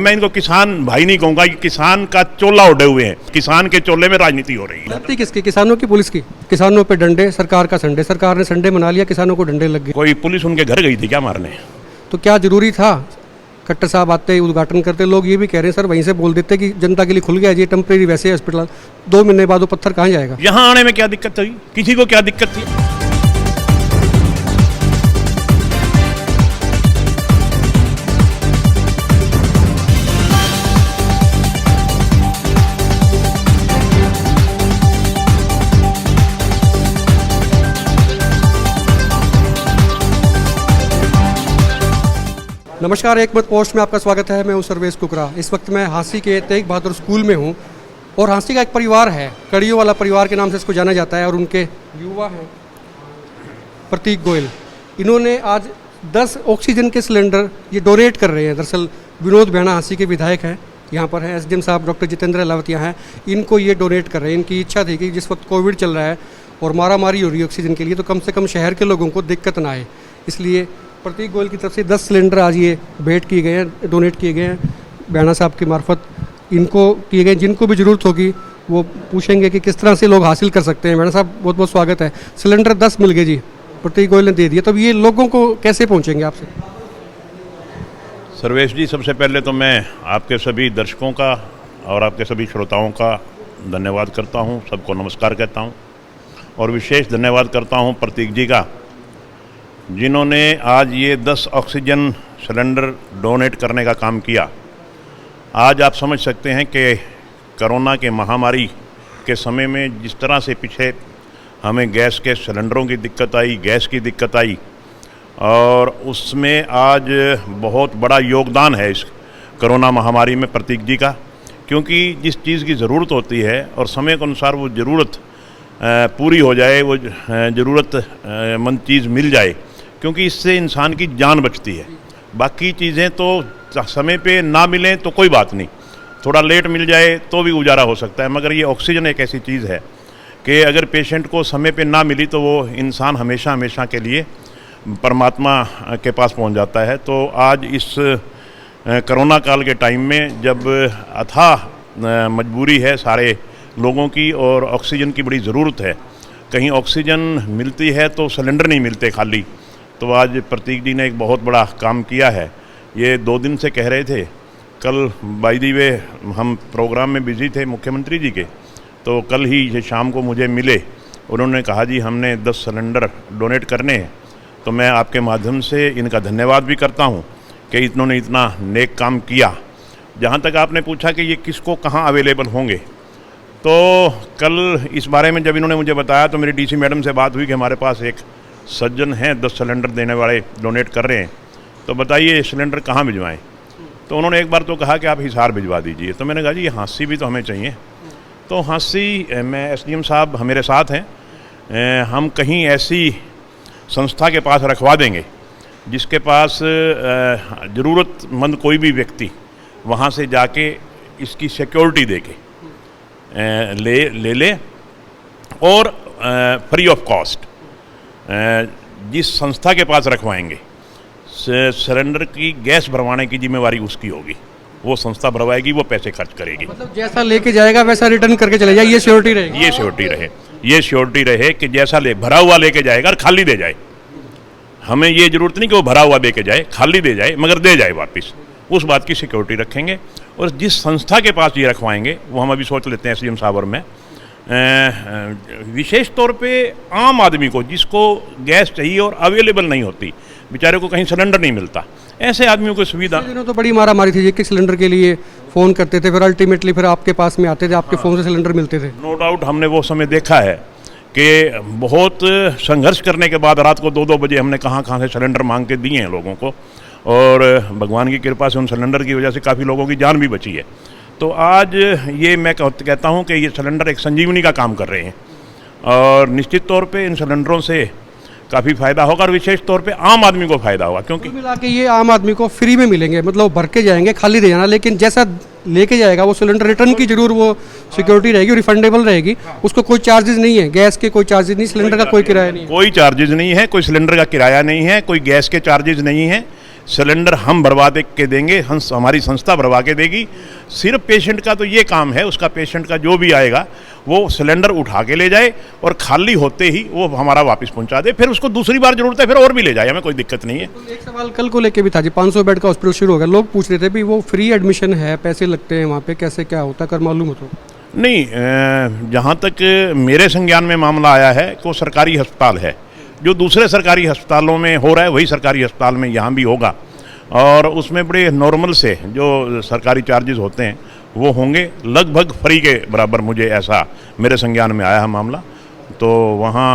मैं इनको किसान भाई नहीं कहूंगा कि किसान का चोला उड़े हुए हैं। किसान के चोले में राजनीति हो रही है। गलती किसकी? किसानों की, पुलिस की? किसानों पे डंडे, सरकार का संडे, सरकार ने संडे मना लिया, किसानों को डंडे लग गए। कोई पुलिस उनके घर गई थी क्या मारने? तो क्या जरूरी था? खट्टर साहब आते ही उद्घाटन करते, लोग ये भी कह रहे हैं सर वहीं से बोल देते कि जनता के लिए खुल गया जी टेम्परेरी वैसे हॉस्पिटल, 2 महीने बाद वो पत्थर कहाँ जाएगा? यहाँ आने में क्या दिक्कत थी? किसी को क्या दिक्कत थी? नमस्कार, एक मत पोस्ट में आपका स्वागत है। मैं हूं सर्वेश कुकरा। इस वक्त मैं हांसी के तेग बहादुर स्कूल में हूं और हांसी का एक परिवार है, कड़ियों वाला परिवार के नाम से इसको जाना जाता है, और उनके युवा हैं प्रतीक गोयल। इन्होंने आज 10 ऑक्सीजन के सिलेंडर ये डोनेट कर रहे हैं। दरअसल विनोद बेहना हांसी के विधायक हैं, यहाँ पर हैं एसडीएम साहब डॉक्टर जितेंद्र अहलावत यहाँ हैं, इनको ये डोनेट कर रहे हैं। इनकी इच्छा थी कि जिस वक्त कोविड चल रहा है और मारामारी हो रही है ऑक्सीजन के लिए, तो कम से कम शहर के लोगों को दिक्कत ना आए, इसलिए प्रतीक गोयल की तरफ से 10 सिलेंडर आज ये भेंट किए गए हैं, डोनेट किए गए हैं बेहना साहब की मार्फत। इनको किए गए, जिनको भी ज़रूरत होगी वो पूछेंगे कि किस तरह से लोग हासिल कर सकते हैं। बेहना साहब बहुत बहुत स्वागत है। सिलेंडर 10 मिल गए जी, प्रतीक गोयल ने दे दिया, तो ये लोगों को कैसे पहुँचेंगे आपसे? सर्वेश जी, सबसे पहले तो मैं आपके सभी दर्शकों का और आपके सभी श्रोताओं का धन्यवाद करता हूँ, सबको नमस्कार कहता हूँ, और विशेष धन्यवाद करता हूँ प्रतीक जी का, जिन्होंने आज ये 10 ऑक्सीजन सिलेंडर डोनेट करने का काम किया। आज आप समझ सकते हैं कि कोरोना के महामारी के समय में जिस तरह से पीछे हमें गैस के सिलेंडरों की दिक्कत आई, गैस की दिक्कत आई, और उसमें आज बहुत बड़ा योगदान है इस कोरोना महामारी में प्रतीक जी का, क्योंकि जिस चीज़ की ज़रूरत होती है और समय के अनुसार वो ज़रूरत पूरी हो जाए, वो ज़रूरतमंद चीज़ मिल जाए, क्योंकि इससे इंसान की जान बचती है। बाकी चीज़ें तो समय पे ना मिलें तो कोई बात नहीं, थोड़ा लेट मिल जाए तो भी गुजारा हो सकता है, मगर ये ऑक्सीजन एक ऐसी चीज़ है कि अगर पेशेंट को समय पे ना मिली तो वो इंसान हमेशा हमेशा के लिए परमात्मा के पास पहुंच जाता है। तो आज इस कोरोना काल के टाइम में जब अथाह मजबूरी है सारे लोगों की और ऑक्सीजन की बड़ी ज़रूरत है, कहीं ऑक्सीजन मिलती है तो सिलेंडर नहीं मिलते खाली, तो आज प्रतीक जी ने एक बहुत बड़ा काम किया है। ये 2 दिन से कह रहे थे, कल बाय द वे हम प्रोग्राम में बिजी थे मुख्यमंत्री जी के, तो कल ही ये शाम को मुझे मिले, उन्होंने कहा जी हमने 10 सिलेंडर डोनेट करने हैं। तो मैं आपके माध्यम से इनका धन्यवाद भी करता हूँ कि इन्होंने इतना नेक काम किया। जहाँ तक आपने पूछा कि ये किसको कहाँ अवेलेबल होंगे, तो कल इस बारे में जब इन्होंने मुझे बताया तो मेरी डीसी मैडम से बात हुई कि हमारे पास एक सज्जन हैं 10 सिलेंडर देने वाले, डोनेट कर रहे हैं, तो बताइए ये सिलेंडर कहाँ भिजवाएं। तो उन्होंने एक बार तो कहा कि आप हिसार भिजवा दीजिए। तो मैंने कहा जी ये हांसी भी तो हमें चाहिए। तो हांसी में एसडीएम साहब मेरे साथ हैं, हम कहीं ऐसी संस्था के पास रखवा देंगे जिसके पास ज़रूरतमंद कोई भी व्यक्ति वहाँ से जाके इसकी सिक्योरिटी दे के ले और फ्री ऑफ कॉस्ट जिस संस्था के पास रखवाएंगे, सिलेंडर की गैस भरवाने की जिम्मेवारी उसकी होगी, वो संस्था भरवाएगी, वो पैसे खर्च करेगी। मतलब जैसा लेके जाएगा वैसा रिटर्न करके चले जाए, ये श्योरिटी रहेगी? ये श्योरिटी रहे कि जैसा भरा हुआ लेके जाएगा और खाली दे जाए। हमें ये जरूरत नहीं कि वो भरा हुआ दे के जाए, खाली दे जाए, मगर दे जाए वापस, उस बात की सिक्योरिटी रखेंगे। और जिस संस्था के पास ये रखवाएंगे वो हम अभी सोच लेते हैं एसडीएम साहब और मैं, विशेष तौर पे आम आदमी को जिसको गैस चाहिए और अवेलेबल नहीं होती, बेचारे को कहीं सिलेंडर नहीं मिलता, ऐसे आदमियों को सुविधा। दिनों तो बड़ी मारामारी थी, एक सिलेंडर के लिए फ़ोन करते थे, फिर अल्टीमेटली फिर आपके पास में आते थे, आपके फ़ोन से सिलेंडर मिलते थे। नो डाउट हमने वो समय देखा है कि बहुत संघर्ष करने के बाद रात को 2-2 बजे हमने कहाँ से सिलेंडर मांग के दिए हैं लोगों को, और भगवान की कृपा से उन सिलेंडर की वजह से काफ़ी लोगों की जान भी बची है। तो आज ये मैं कहता हूँ कि ये सिलेंडर एक संजीवनी का काम कर रहे हैं, और निश्चित तौर पे इन सिलेंडरों से काफ़ी फ़ायदा होगा, और विशेष तौर पे आम आदमी को फ़ायदा होगा, क्योंकि मिला के ये आम आदमी को फ्री में मिलेंगे, मतलब भर के जाएंगे, खाली दे जाना, लेकिन जैसा लेके जाएगा वो सिलेंडर रिटर्न की जरूर वो सिक्योरिटी रहेगी, रिफंडेबल रहेगी, उसको कोई चार्जेस नहीं है, गैस के कोई चार्जेस नहीं, सिलेंडर का कोई किराया नहीं है, कोई चार्जेस नहीं है, कोई सिलेंडर का किराया नहीं है, कोई गैस के चार्जेस नहीं है, सिलेंडर हम भरवा दे के देंगे, हमारी संस्था भरवा के देगी। सिर्फ पेशेंट का तो ये काम है, उसका पेशेंट का जो भी आएगा वो सिलेंडर उठा के ले जाए और खाली होते ही वो हमारा वापस पहुंचा दे, फिर उसको दूसरी बार जरूरत है फिर और भी ले जाए, हमें कोई दिक्कत नहीं है। तो एक सवाल कल को लेके भी था जी, 500 बेड का हॉस्पिटल शुरू हो गया, लोग पूछ रहे थे भी वो फ्री एडमिशन है, पैसे लगते हैं वहाँ पे, कैसे क्या होता है, कर मालूम हो तो? नहीं, जहाँ तक मेरे संज्ञान में मामला आया है कि वो सरकारी अस्पताल है, जो दूसरे सरकारी अस्पतालों में हो रहा है वही सरकारी अस्पताल में यहाँ भी होगा, और उसमें बड़े नॉर्मल से जो सरकारी चार्जेस होते हैं वो होंगे, लगभग फ्री के बराबर। मुझे ऐसा मेरे संज्ञान में आया है मामला। तो वहाँ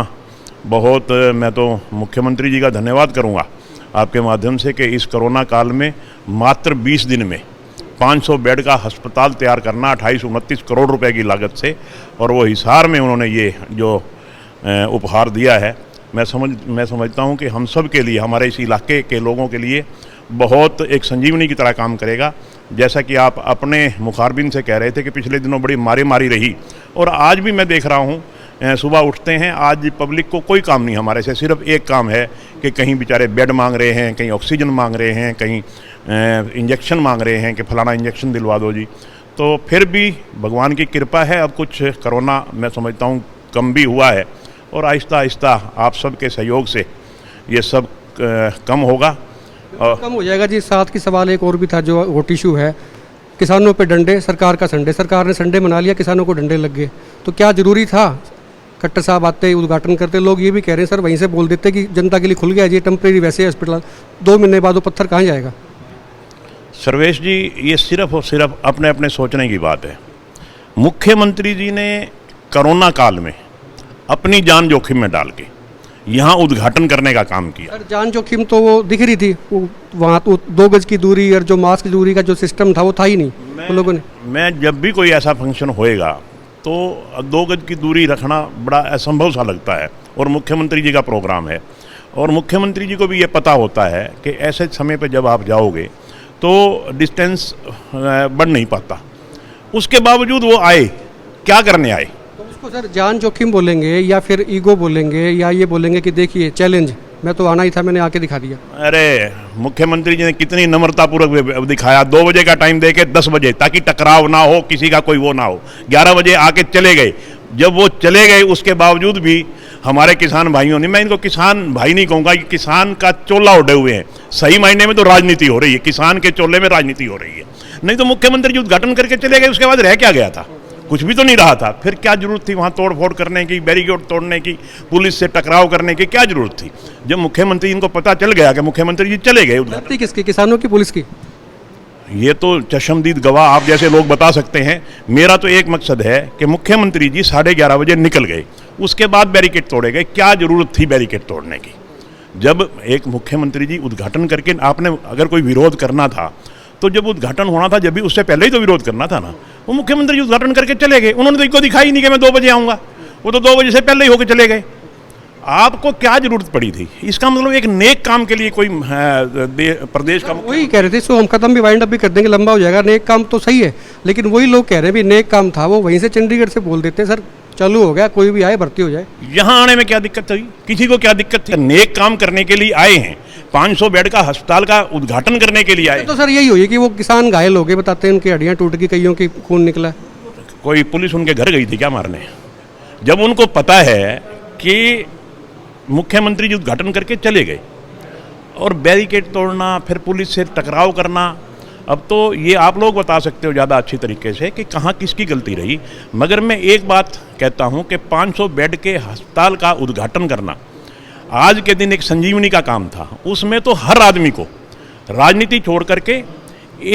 बहुत मैं तो मुख्यमंत्री जी का धन्यवाद करूँगा आपके माध्यम से कि इस कोरोना काल में मात्र 20 दिन में 500 बेड का अस्पताल तैयार करना 28-29 करोड़ रुपए की लागत से, और वो हिसार में उन्होंने ये जो उपहार दिया है, मैं समझता हूँ कि हम सब के लिए, हमारे इस इलाके के लोगों के लिए बहुत एक संजीवनी की तरह काम करेगा। जैसा कि आप अपने मुखारबिन से कह रहे थे कि पिछले दिनों बड़ी मारी रही, और आज भी मैं देख रहा हूँ, सुबह उठते हैं आज पब्लिक को कोई काम नहीं हमारे से, सिर्फ एक काम है कि कहीं बेचारे बेड मांग रहे हैं, कहीं ऑक्सीजन मांग रहे हैं, कहीं इंजेक्शन मांग रहे हैं कि फलाना इंजेक्शन दिलवा दो जी। तो फिर भी भगवान की कृपा है, अब कुछ कोरोना मैं समझता हूँ कम भी हुआ है, और आहिस्ता आहिस्ता आप सब के सहयोग से ये सब कम होगा और कम हो जाएगा जी। साथ की सवाल एक और भी था जो हॉट इशू है, किसानों पे डंडे, सरकार का संडे, सरकार ने संडे मना लिया, किसानों को डंडे लग गए, तो क्या ज़रूरी था? खट्टर साहब आते उद्घाटन करते, लोग ये भी कह रहे हैं सर वहीं से बोल देते कि जनता के लिए खुल गया जी टेम्प्रेरी वैसे हॉस्पिटल, 2 महीने बाद वो पत्थर कहाँ जाएगा? सर्वेश जी, ये सिर्फ और सिर्फ अपने अपने सोचने की बात है। मुख्यमंत्री जी ने कोरोना काल में अपनी जान जोखिम में डाल के यहाँ उद्घाटन करने का काम किया। सर जान जोखिम तो वो दिख रही थी, वो वहाँ तो 2 गज की दूरी और जो मास्क की दूरी का जो सिस्टम था वो था ही नहीं उन लोगों ने। मैं जब भी कोई ऐसा फंक्शन होएगा तो 2 गज की दूरी रखना बड़ा असंभव सा लगता है, और मुख्यमंत्री जी का प्रोग्राम है, और मुख्यमंत्री जी को भी ये पता होता है कि ऐसे समय पर जब आप जाओगे तो डिस्टेंस बढ़ नहीं पाता। उसके बावजूद वो आए, क्या करने आए? तो उसको सर जान जोखिम बोलेंगे या फिर ईगो बोलेंगे, या ये बोलेंगे कि देखिए चैलेंज, मैं तो आना ही था, मैंने आके दिखा दिया? अरे मुख्यमंत्री जी ने कितनी नम्रतापूर्वक दिखाया, 2 बजे का टाइम देके 10 बजे, ताकि टकराव ना हो, किसी का कोई वो ना हो। 11 बजे आके चले गए। जब वो चले गए उसके बावजूद भी हमारे किसान भाइयों ने, मैं इनको किसान भाई नहीं कहूँगा, कि किसान का चोला उड़े हुए हैं, सही मायने में तो राजनीति हो रही है, किसान के चोले में राजनीति हो रही है। नहीं तो मुख्यमंत्री जी उद्घाटन करके चले गए, उसके बाद रह क्या गया था? कुछ भी तो नहीं रहा था। फिर क्या जरूरत थी वहाँ तोड़ फोड़ करने की, बैरिकेड तोड़ने की, पुलिस से टकराव करने की, क्या जरूरत थी? जब मुख्यमंत्री इनको पता चल गया कि मुख्यमंत्री जी चले गए, गलती किसकी, किसानों की, पुलिस की? ये तो चशमदीद गवाह आप जैसे लोग बता सकते हैं। मेरा तो एक मकसद है कि मुख्यमंत्री जी 11:30 बजे निकल गए, उसके बाद बैरिकेड तोड़े गए। क्या जरूरत थी बैरिकेड तोड़ने की? जब एक मुख्यमंत्री जी उद्घाटन करके, आपने अगर कोई विरोध करना था तो जब उद्घाटन होना था, जब भी उससे पहले ही तो विरोध करना था ना। वो मुख्यमंत्री जी उद्घाटन करके चले गए, उन्होंने तो इनको दिखाई नहीं कि मैं 2 बजे आऊँगा, वो तो 2 बजे से पहले ही होकर चले गए। आपको क्या जरूरत पड़ी थी? इसका मतलब एक नेक काम के लिए कोई प्रदेश का वही कह रहे थे, सो हम खत्म भी वाइंड अप भी कर देंगे, लंबा हो जाएगा। नेक काम तो सही है, लेकिन वही लोग कह रहे हैं भी नेक काम था, वो वहीं से चंडीगढ़ से बोल देते सर चालू हो गया, कोई भी आए भर्ती हो जाए। यहाँ आने में क्या दिक्कत थी? किसी को क्या दिक्कत थी? नेक काम करने के लिए आए हैं, 500 बेड का अस्पताल का उद्घाटन करने के लिए आए। तो सर यही हुई कि वो किसान घायल हो गए, बताते हैं उनकी हड्डियाँ टूट गई, कईयों की खून निकला। कोई पुलिस उनके घर गई थी क्या मारने? जब उनको पता है कि मुख्यमंत्री जी उद्घाटन करके चले गए और बैरिकेड तोड़ना, फिर पुलिस से टकराव करना, अब तो ये आप लोग बता सकते हो ज़्यादा अच्छी तरीके से कि कहाँ किसकी गलती रही। मगर मैं एक बात कहता हूँ कि 500 बेड के अस्पताल का उद्घाटन करना आज के दिन एक संजीवनी का काम था। उसमें तो हर आदमी को राजनीति छोड़ करके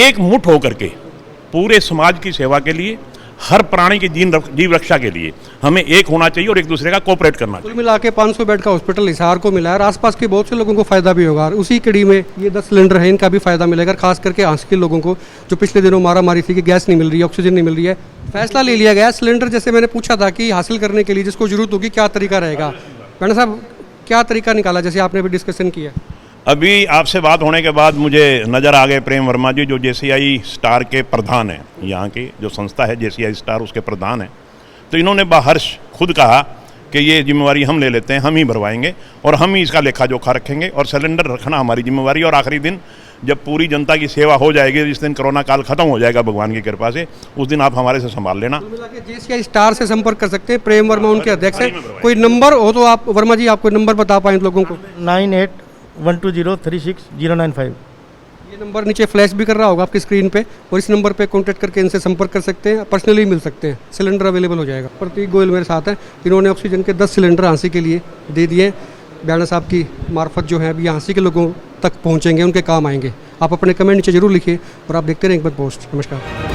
एक मुठ होकर के पूरे समाज की सेवा के लिए, हर प्राणी की जीव रक्षा के लिए हमें एक होना चाहिए और एक दूसरे का कोऑपरेट करना चाहिए। कुल मिला के 500 बेड का हॉस्पिटल हिसार को मिला है, और आसपास के बहुत से लोगों को फायदा भी होगा, और उसी कड़ी में ये 10 सिलेंडर है, इनका भी फायदा मिलेगा, खास करके आंस के लोगों को जो पिछले दिनों मारा मारी थी कि गैस नहीं मिल रही है, ऑक्सीजन नहीं मिल रही है। फैसला ले लिया गया सिलेंडर, जैसे मैंने पूछा था कि हासिल करने के लिए जिसको जरूरत होगी क्या तरीका रहेगा, मैडम साहब क्या तरीका निकाला, जैसे आपने भी डिस्कशन किया? अभी आपसे बात होने के बाद मुझे नज़र आ गए प्रेम वर्मा जी, जो JCI स्टार के प्रधान हैं, यहाँ की जो संस्था है JCI स्टार उसके प्रधान हैं। तो इन्होंने बाहर्ष खुद कहा कि ये जिम्मेवारी हम ले लेते हैं, हम ही भरवाएंगे और हम ही इसका लेखा जोखा रखेंगे और सिलेंडर रखना हमारी जिम्मेवारी, और आखिरी दिन जब पूरी जनता की सेवा हो जाएगी, जिस दिन कोरोना काल खत्म हो जाएगा भगवान की कृपा से, उस दिन आप हमारे से संभाल लेना। JCI स्टार से संपर्क कर सकते हैं। प्रेम वर्मा उनके अध्यक्ष हैं। कोई नंबर हो तो आप वर्मा जी, आप कोई नंबर बता पाएं लोगों को? 9812036095। ये नंबर नीचे फ्लैश भी कर रहा होगा आपकी स्क्रीन पे, और इस नंबर पे कांटेक्ट करके इनसे संपर्क कर सकते हैं। पर्सनली मिल सकते हैं, सिलेंडर अवेलेबल हो जाएगा। प्रतीक गोयल मेरे साथ हैं, इन्होंने ऑक्सीजन के 10 सिलेंडर हाँसी के लिए दे दिए। बयाना साहब की मार्फत जो है अभी हाँसी के लोगों तक पहुँचेंगे, उनके काम आएंगे। आप अपने कमेंट नीचे जरूर लिखिए और आप देखते रहें एक बार पोस्ट। नमस्कार।